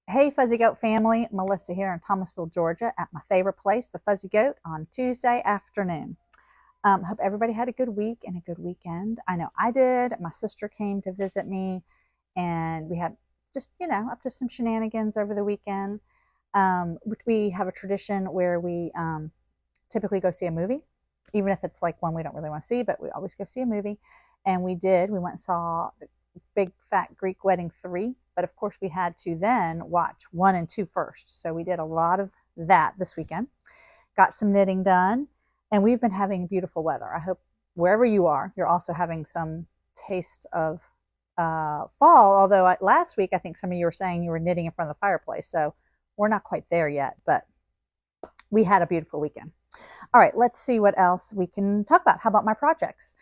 Hey, Fuzzy Goat family, Melissa here in Thomasville, Georgia, at my favorite place, the Fuzzy Goat, on Tuesday afternoon. Hope everybody had a good week and a good weekend. I know I did. My sister came to visit me, and we had just, up to some shenanigans over the weekend. We have a tradition where we typically go see a movie, even if it's like one we don't really want to see, but we always go see a movie. And we did. We went and saw Big Fat Greek Wedding 3, but of course we had to then watch 1 and 2 first. So we did a lot of that this weekend. Got some knitting done, and we've been having beautiful weather. I hope wherever you are, you're also having some taste of fall. Although last week I think some of you were saying you were knitting in front of the fireplace, so we're not quite there yet, but we had a beautiful weekend. All right, let's see what else we can talk about. How about my projects?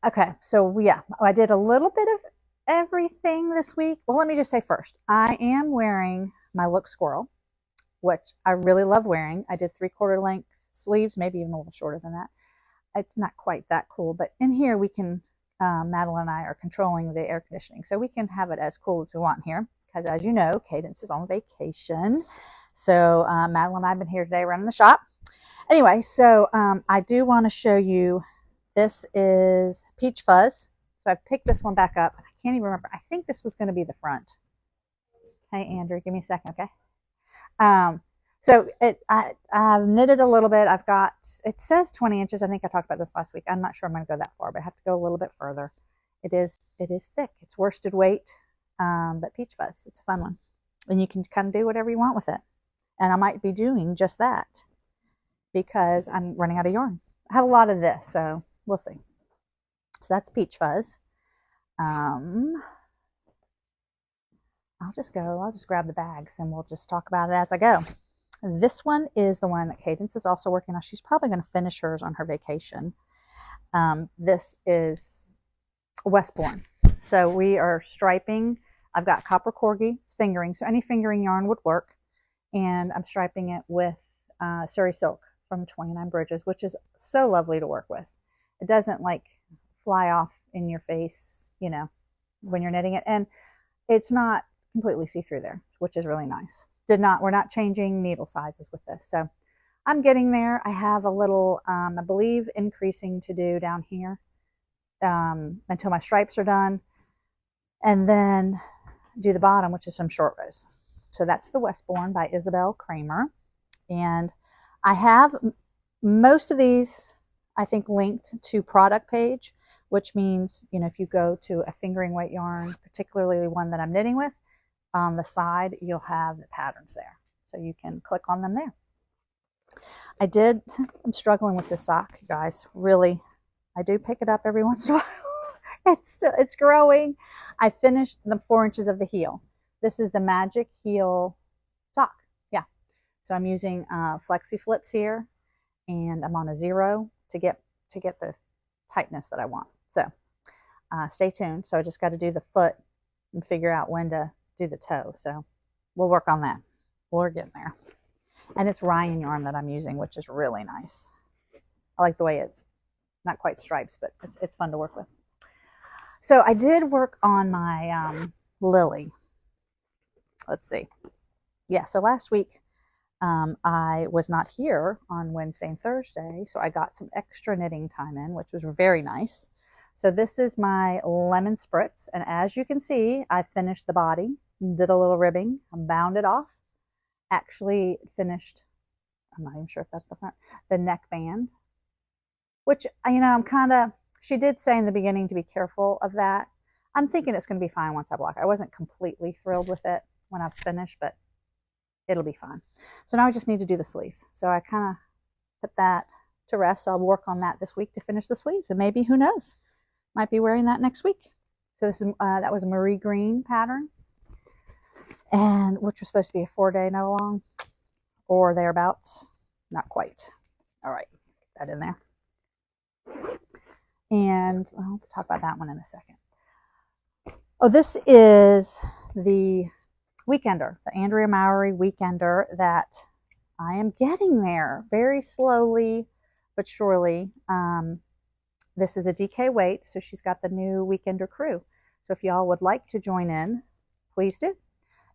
Okay, so yeah, I did a little bit of everything this week. Well, let me just say first, I am wearing my Look Squirrel, which I really love wearing. I did 3/4 length sleeves, maybe even a little shorter than that. It's not quite that cool, but in here we can, Madeline and I are controlling the air conditioning, so we can have it as cool as we want here, because as you know, Cadence is on vacation. So Madeline and I have been here today running the shop. Anyway, so I do want to show you, this is Peach Fuzz. So I've picked this one back up. I can't even remember. I think this was going to be the front. Hey, Andrew, give me a second, okay? I've knitted a little bit. I've got, it says 20 inches. I think I talked about this last week. I'm not sure I'm going to go that far, but I have to go a little bit further. It is thick. It's worsted weight, but Peach Fuzz. It's a fun one. And you can kind of do whatever you want with it. And I might be doing just that because I'm running out of yarn. I have a lot of this, so we'll see. So that's Peach Fuzz. I'll just grab the bags and we'll just talk about it as I go. This one is the one that Cadence is also working on. She's probably going to finish hers on her vacation. This is Westbourne. So we are striping. I've got copper corgi. It's fingering, so any fingering yarn would work. And I'm striping it with Surrey Silk from 29 Bridges, which is so lovely to work with. It doesn't like fly off in your face, when you're knitting it. And it's not completely see-through there, which is really nice. We're not changing needle sizes with this. So I'm getting there. I have a little, I believe, increasing to do down here until my stripes are done. And then do the bottom, which is some short rows. So that's the Westbourne by Isabel Kramer. And I have most of these, I think, linked to product page, which means, if you go to a fingering weight yarn, particularly one that I'm knitting with, on the side, you'll have the patterns there. So you can click on them there. I'm struggling with this sock, guys. Really, I do pick it up every once in a while. It's growing. I finished the 4 inches of the heel. This is the Magic Heel sock. Yeah. So I'm using flexi flips here, and I'm on a 0 to get the tightness that I want. So stay tuned. So I just got to do the foot and figure out when to do the toe. So we'll work on that. We're getting there. And it's Ryan yarn that I'm using, which is really nice. I like the way not quite stripes, but it's fun to work with. So I did work on my Lily. Let's see. Yeah, so last week I was not here on Wednesday and Thursday, so I got some extra knitting time in, which was very nice. So this is my lemon spritz, and as you can see, I finished the body, did a little ribbing, bound it off, actually finished, I'm not even sure if that's the front, the neckband, which, she did say in the beginning to be careful of that. I'm thinking it's going to be fine once I block. I wasn't completely thrilled with it when I was finished, but it'll be fine. So now I just need to do the sleeves. So I kind of put that to rest. So I'll work on that this week to finish the sleeves, and maybe, who knows, might be wearing that next week. So this is that was a Marie Green pattern, and which was supposed to be a 4-day knit along or thereabouts. Not quite. All right, get that in there. And we'll talk about that one in a second. Oh, this is the Weekender, the Andrea Mowry Weekender that I am getting there very slowly but surely. This is a DK weight, so she's got the new Weekender crew. So if y'all would like to join in, please do.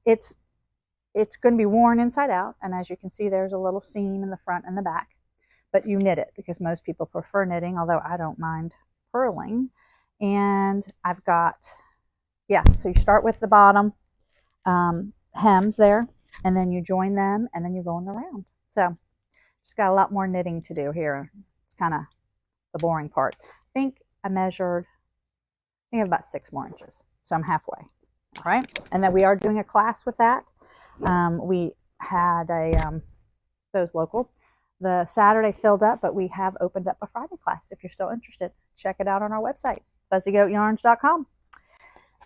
it's going to be worn inside out, and as you can see, there's a little seam in the front and the back, but you knit it because most people prefer knitting, although I don't mind purling. And I've got, yeah, so you start with the bottom hems there, and then you join them, and then you go in the round. So just got a lot more knitting to do here. It's kind of the boring part. I think I measured, I have about 6 more inches, so I'm halfway. All right, and then we are doing a class with that. We had those local. The Saturday filled up, but we have opened up a Friday class. If you're still interested, check it out on our website, fuzzygoatyarns.com.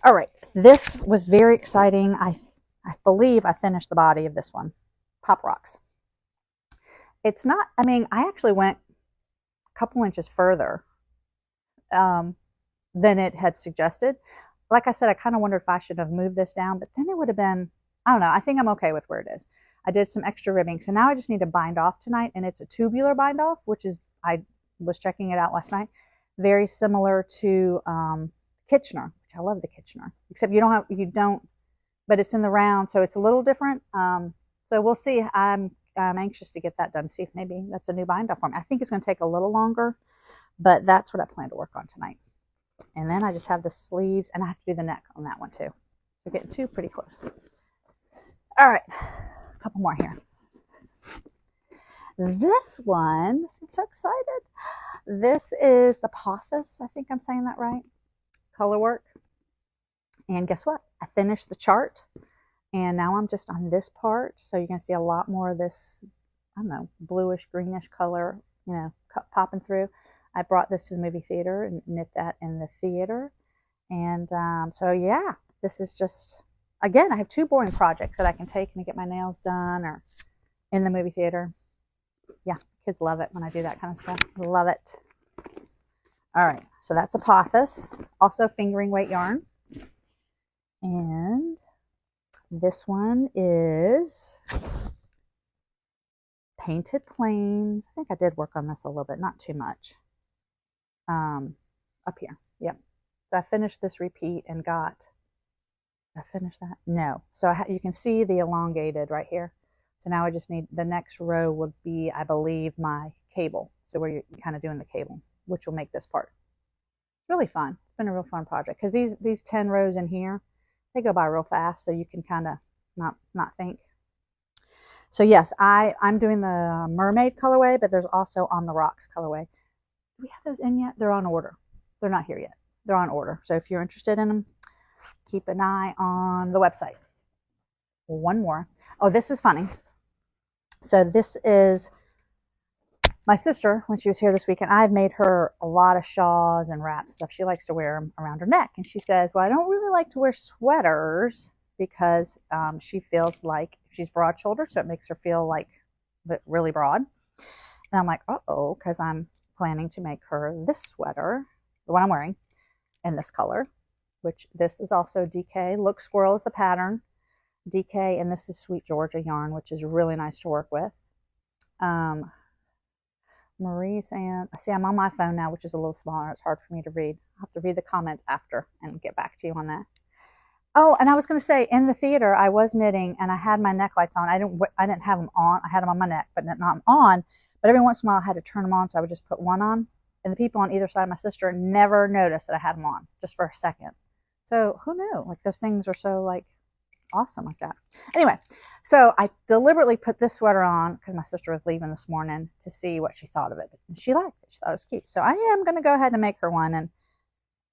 All right, this was very exciting. I believe I finished the body of this one, Pop Rocks. It's not, I mean, I actually went a couple inches further than it had suggested. Like I said, I kind of wondered if I should have moved this down, but then it would have been, I don't know, I think I'm okay with where it is. I did some extra ribbing, so now I just need to bind off tonight, and it's a tubular bind off, which is, I was checking it out last night, very similar to Kitchener, which I love the Kitchener, except you don't, but it's in the round, so it's a little different. So we'll see. I'm anxious to get that done, see if maybe that's a new bind off for me. I think it's going to take a little longer, but that's what I plan to work on tonight. And then I just have the sleeves, and I have to do the neck on that one too. We're getting two pretty close. All right, a couple more here. This one, I'm so excited. This is the Pothos, I think I'm saying that right, color work. And guess what? I finished the chart, and now I'm just on this part. So you're going to see a lot more of this, I don't know, bluish, greenish color, you know, popping through. I brought this to the movie theater and knit that in the theater. And so, yeah, this is just, again, I have 2 boring projects that I can take and get my nails done or in the movie theater. Yeah, kids love it when I do that kind of stuff. Love it. All right, so that's a Pothos, also fingering weight yarn. And this one is Painted Plains. I think I did work on this a little bit, not too much. Up here, yep. So I finished this repeat and got, did I finish that? No. So you can see the elongated right here. So now I just need, the next row would be, I believe, my cable. So where you're kind of doing the cable, which will make this part really fun. It's been a real fun project because these 10 rows in here, they go by real fast, so you can kind of not think. So yes, I'm doing the mermaid colorway, but there's also On the Rocks colorway. Do we have those in yet? They're on order. They're not here yet. They're on order. So if you're interested in them, keep an eye on the website. One more. Oh, this is funny. So this is my sister, when she was here this weekend. I've made her a lot of shawls and wrap stuff. She likes to wear them around her neck. And she says, well, I don't really like to wear sweaters because she feels like she's broad shouldered, so it makes her feel like really broad. And I'm like, uh-oh, because I'm planning to make her this sweater, the one I'm wearing, in this color, which this is also DK. Look Squirrel is the pattern. DK, and this is Sweet Georgia yarn, which is really nice to work with. Marie saying, see, I'm on my phone now, which is a little smaller. It's hard for me to read. I'll have to read the comments after and get back to you on that. Oh, and I was going to say, in the theater, I was knitting, and I had my neck lights on. I didn't have them on. I had them on my neck, but not on. But every once in a while, I had to turn them on, so I would just put one on. And the people on either side of my sister never noticed that I had them on, just for a second. So who knew? Like, those things are so, like, awesome like that. Anyway, so I deliberately put this sweater on because my sister was leaving this morning to see what she thought of it. She liked it. She thought it was cute. So I am going to go ahead and make her one. And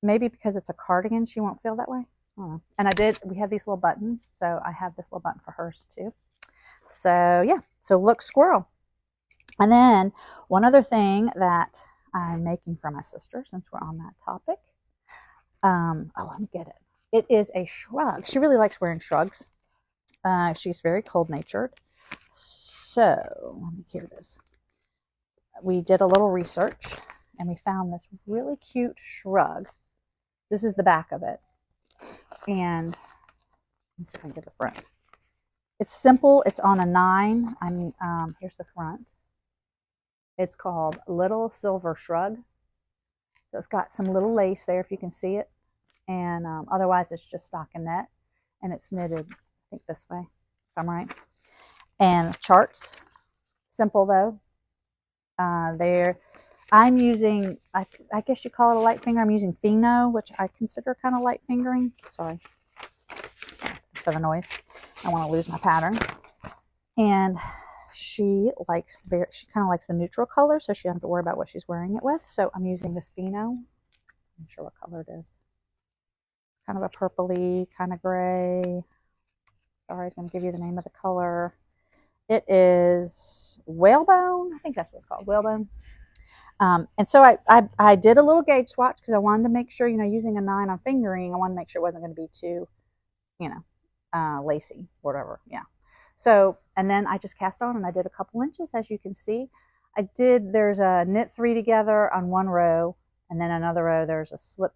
maybe because it's a cardigan, she won't feel that way. I don't know. And we have these little buttons. So I have this little button for hers too. So yeah, so look squirrel. And then one other thing that I'm making for my sister, since we're on that topic. Oh, let me get it. It is a shrug. She really likes wearing shrugs. She's very cold-natured. So, here it is. We did a little research, and we found this really cute shrug. This is the back of it. And, let me see if I can get the front. It's simple. It's on a 9. Here's the front. It's called Little Silver Shrug. So it's got some little lace there, if you can see it. And otherwise, it's just stockinette, and it's knitted think this way, if I'm right. And charts, simple though. There, I'm using, I guess you call it a light finger. I'm using Pheno, which I consider kind of light fingering. Sorry for the noise. I want to lose my pattern. And she kind of likes the neutral color, so she doesn't have to worry about what she's wearing it with. So I'm using this Pheno. I'm not sure what color it is. Kind of a purpley, kind of gray. Sorry, I was going to give you the name of the color. It is whalebone. I think that's what it's called, whalebone. And so I did a little gauge swatch because I wanted to make sure, using a 9 on fingering, I wanted to make sure it wasn't going to be too, lacy, whatever. Yeah. So, and then I just cast on and I did a couple inches, as you can see. There's a knit 3 together on one row, and then another row there's a slip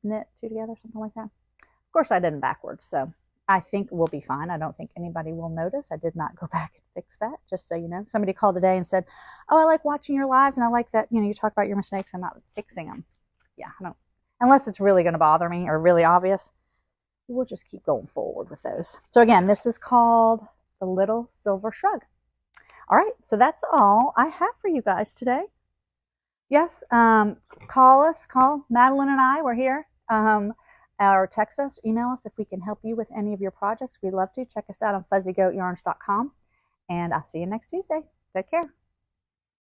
knit 2 together, something like that. Of course, I did them backwards, so I think we'll be fine. I don't think anybody will notice. I did not go back and fix that, just so you know. Somebody called today and said, oh, I like watching your lives, and I like that, you talk about your mistakes. I'm not fixing them. Yeah, I don't. Unless it's really going to bother me or really obvious, we'll just keep going forward with those. So again, this is called The Little Silver Shrug. All right, so that's all I have for you guys today. Yes, call Madeline and I. We're here. Or text us, email us if we can help you with any of your projects. We'd love to. Check us out on fuzzygoatyarns.com. And I'll see you next Tuesday. Take care.